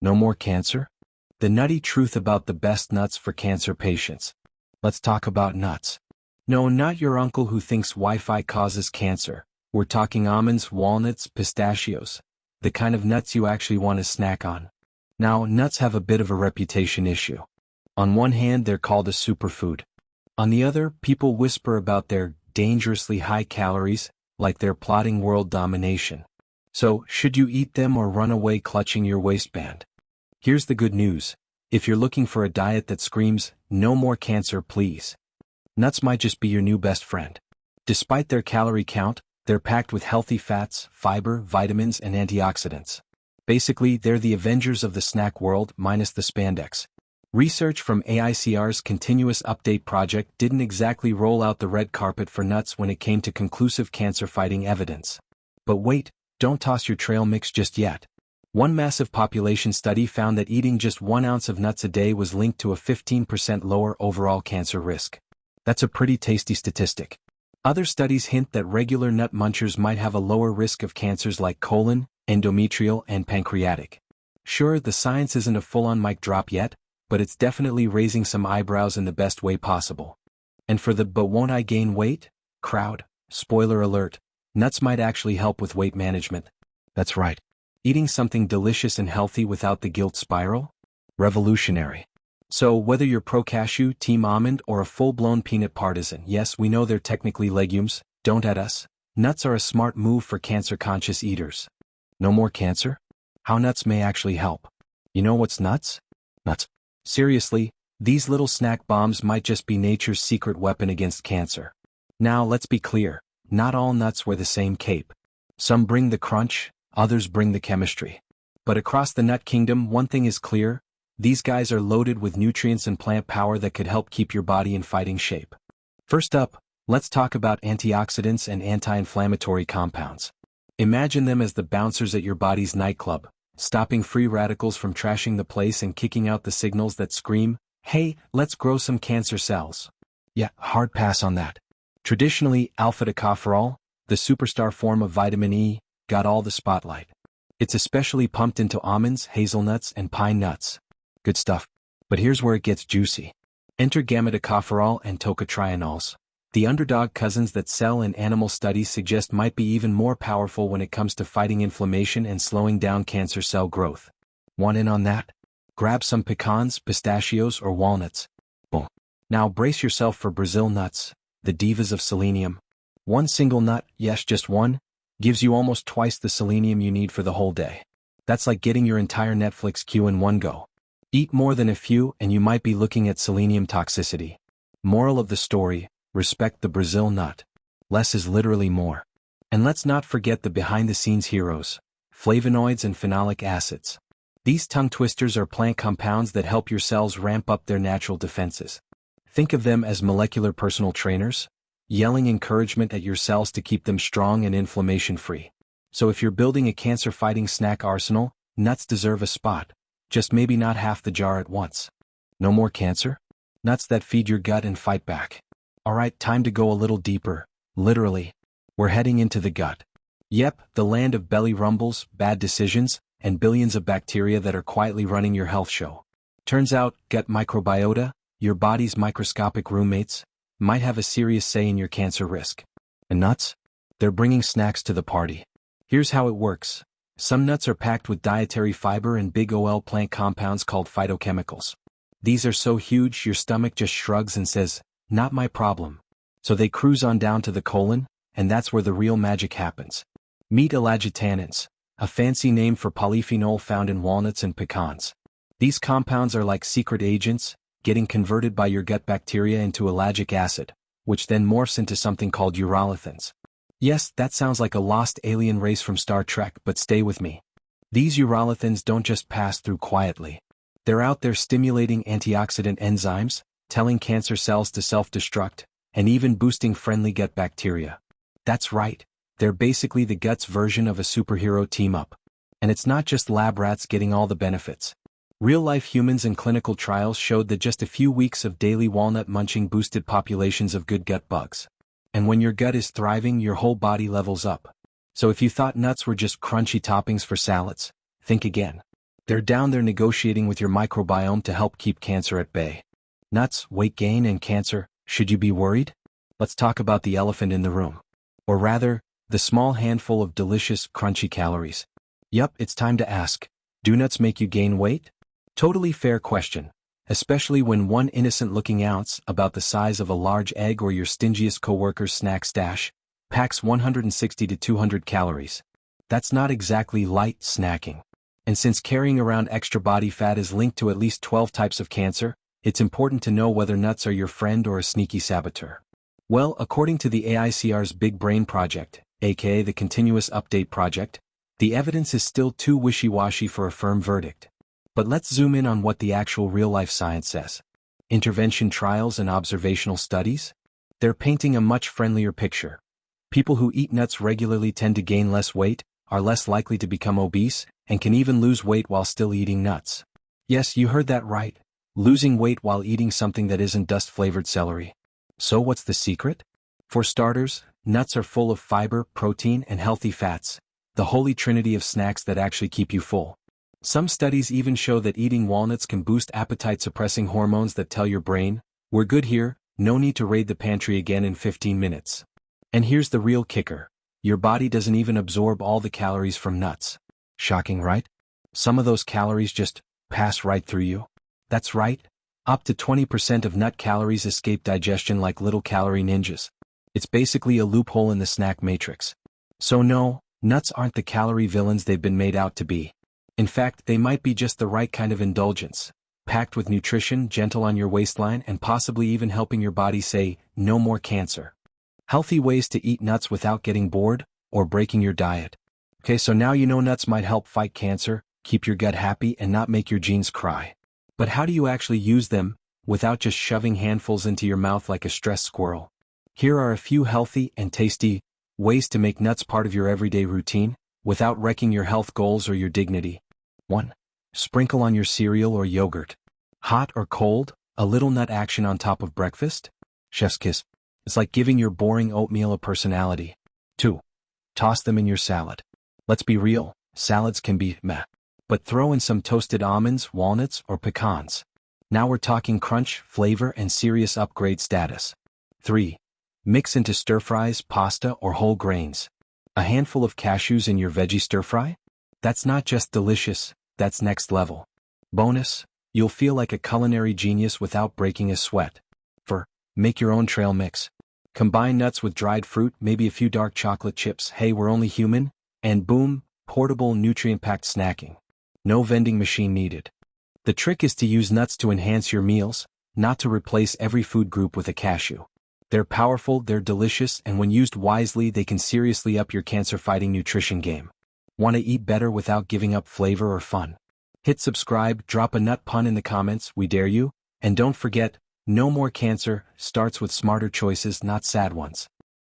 No more cancer? The nutty truth about the best nuts for cancer patients. Let's talk about nuts. No, not your uncle who thinks Wi-Fi causes cancer. We're talking almonds, walnuts, pistachios. The kind of nuts you actually want to snack on. Now, nuts have a bit of a reputation issue. On one hand, they're called a superfood. On the other, people whisper about their dangerously high calories, like they're plotting world domination. So, should you eat them or run away clutching your waistband? Here's the good news. If you're looking for a diet that screams, no more cancer please, nuts might just be your new best friend. Despite their calorie count, they're packed with healthy fats, fiber, vitamins, and antioxidants. Basically, they're the Avengers of the snack world minus the spandex. Research from AICR's Continuous Update Project didn't exactly roll out the red carpet for nuts when it came to conclusive cancer-fighting evidence. But wait, don't toss your trail mix just yet. One massive population study found that eating just 1 ounce of nuts a day was linked to a 15% lower overall cancer risk. That's a pretty tasty statistic. Other studies hint that regular nut munchers might have a lower risk of cancers like colon, endometrial, and pancreatic. Sure, the science isn't a full-on mic drop yet, but it's definitely raising some eyebrows in the best way possible. And for the "but won't I gain weight" crowd, spoiler alert, nuts might actually help with weight management. That's right. Eating something delicious and healthy without the guilt spiral? Revolutionary. So whether you're pro-cashew, team almond, or a full-blown peanut partisan, yes, we know they're technically legumes, don't at us, nuts are a smart move for cancer-conscious eaters. No more cancer? How nuts may actually help. You know what's nuts? Nuts. Seriously, these little snack bombs might just be nature's secret weapon against cancer. Now let's be clear, not all nuts wear the same cape. Some bring the crunch, others bring the chemistry. But across the nut kingdom, one thing is clear: these guys are loaded with nutrients and plant power that could help keep your body in fighting shape. First up, let's talk about antioxidants and anti-inflammatory compounds. Imagine them as the bouncers at your body's nightclub, stopping free radicals from trashing the place and kicking out the signals that scream, hey, let's grow some cancer cells. Yeah, hard pass on that. Traditionally, alpha-tocopherol, the superstar form of vitamin E, got all the spotlight. It's especially pumped into almonds, hazelnuts, and pine nuts. Good stuff. But here's where it gets juicy. Enter gamma-tocopherol and tocotrienols. The underdog cousins that cell and animal studies suggest might be even more powerful when it comes to fighting inflammation and slowing down cancer cell growth. Want in on that? Grab some pecans, pistachios, or walnuts. Boom. Now brace yourself for Brazil nuts, the divas of selenium. One single nut, yes, just one, gives you almost twice the selenium you need for the whole day. That's like getting your entire Netflix queue in one go. Eat more than a few and you might be looking at selenium toxicity. Moral of the story: respect the Brazil nut. Less is literally more. And let's not forget the behind-the-scenes heroes: flavonoids and phenolic acids. These tongue twisters are plant compounds that help your cells ramp up their natural defenses. Think of them as molecular personal trainers, yelling encouragement at your cells to keep them strong and inflammation-free. So if you're building a cancer-fighting snack arsenal, nuts deserve a spot. Just maybe not half the jar at once. No more cancer? Nuts that feed your gut and fight back. Alright, time to go a little deeper, literally. We're heading into the gut. Yep, the land of belly rumbles, bad decisions, and billions of bacteria that are quietly running your health show. Turns out, gut microbiota, your body's microscopic roommates, might have a serious say in your cancer risk. And nuts? They're bringing snacks to the party. Here's how it works. Some nuts are packed with dietary fiber and big ol' plant compounds called phytochemicals. These are so huge your stomach just shrugs and says, not my problem. So they cruise on down to the colon, and that's where the real magic happens. Meet ellagitannins, a fancy name for polyphenol found in walnuts and pecans. These compounds are like secret agents, getting converted by your gut bacteria into ellagic acid, which then morphs into something called urolithins. Yes, that sounds like a lost alien race from Star Trek, but stay with me. These urolithins don't just pass through quietly. They're out there stimulating antioxidant enzymes, telling cancer cells to self-destruct, and even boosting friendly gut bacteria. That's right, they're basically the gut's version of a superhero team-up. And it's not just lab rats getting all the benefits. Real-life humans in clinical trials showed that just a few weeks of daily walnut munching boosted populations of good gut bugs. And when your gut is thriving, your whole body levels up. So if you thought nuts were just crunchy toppings for salads, think again. They're down there negotiating with your microbiome to help keep cancer at bay. Nuts, weight gain, and cancer, should you be worried? Let's talk about the elephant in the room. Or rather, the small handful of delicious, crunchy calories. Yup, it's time to ask, do nuts make you gain weight? Totally fair question, especially when one innocent-looking ounce, about the size of a large egg or your stingiest coworker's snack stash, packs 160 to 200 calories. That's not exactly light snacking. And since carrying around extra body fat is linked to at least 12 types of cancer, it's important to know whether nuts are your friend or a sneaky saboteur. Well, according to the AICR's Big Brain Project, aka the Continuous Update Project, the evidence is still too wishy-washy for a firm verdict. But let's zoom in on what the actual real-life science says. Intervention trials and observational studies? They're painting a much friendlier picture. People who eat nuts regularly tend to gain less weight, are less likely to become obese, and can even lose weight while still eating nuts. Yes, you heard that right. Losing weight while eating something that isn't dust-flavored celery. So what's the secret? For starters, nuts are full of fiber, protein, and healthy fats, the holy trinity of snacks that actually keep you full. Some studies even show that eating walnuts can boost appetite-suppressing hormones that tell your brain, we're good here, no need to raid the pantry again in 15 minutes. And here's the real kicker. Your body doesn't even absorb all the calories from nuts. Shocking, right? Some of those calories just pass right through you. That's right. Up to 20% of nut calories escape digestion like little calorie ninjas. It's basically a loophole in the snack matrix. So no, nuts aren't the calorie villains they've been made out to be. In fact, they might be just the right kind of indulgence, packed with nutrition, gentle on your waistline, and possibly even helping your body say, no more cancer. Healthy ways to eat nuts without getting bored, or breaking your diet. Okay, so now you know nuts might help fight cancer, keep your gut happy, and not make your genes cry. But how do you actually use them, without just shoving handfuls into your mouth like a stressed squirrel? Here are a few healthy and tasty ways to make nuts part of your everyday routine, without wrecking your health goals or your dignity. 1. Sprinkle on your cereal or yogurt. Hot or cold, a little nut action on top of breakfast? Chef's kiss. It's like giving your boring oatmeal a personality. 2. Toss them in your salad. Let's be real, salads can be meh. But throw in some toasted almonds, walnuts, or pecans. Now we're talking crunch, flavor, and serious upgrade status. 3. Mix into stir-fries, pasta, or whole grains. A handful of cashews in your veggie stir-fry? That's not just delicious, that's next level. Bonus, you'll feel like a culinary genius without breaking a sweat. 4. Make your own trail mix. Combine nuts with dried fruit, maybe a few dark chocolate chips, hey we're only human, and boom, portable nutrient-packed snacking. No vending machine needed. The trick is to use nuts to enhance your meals, not to replace every food group with a cashew. They're powerful, they're delicious, and when used wisely they can seriously up your cancer-fighting nutrition game. Want to eat better without giving up flavor or fun? Hit subscribe, drop a nut pun in the comments, we dare you, and don't forget, no more cancer starts with smarter choices, not sad ones.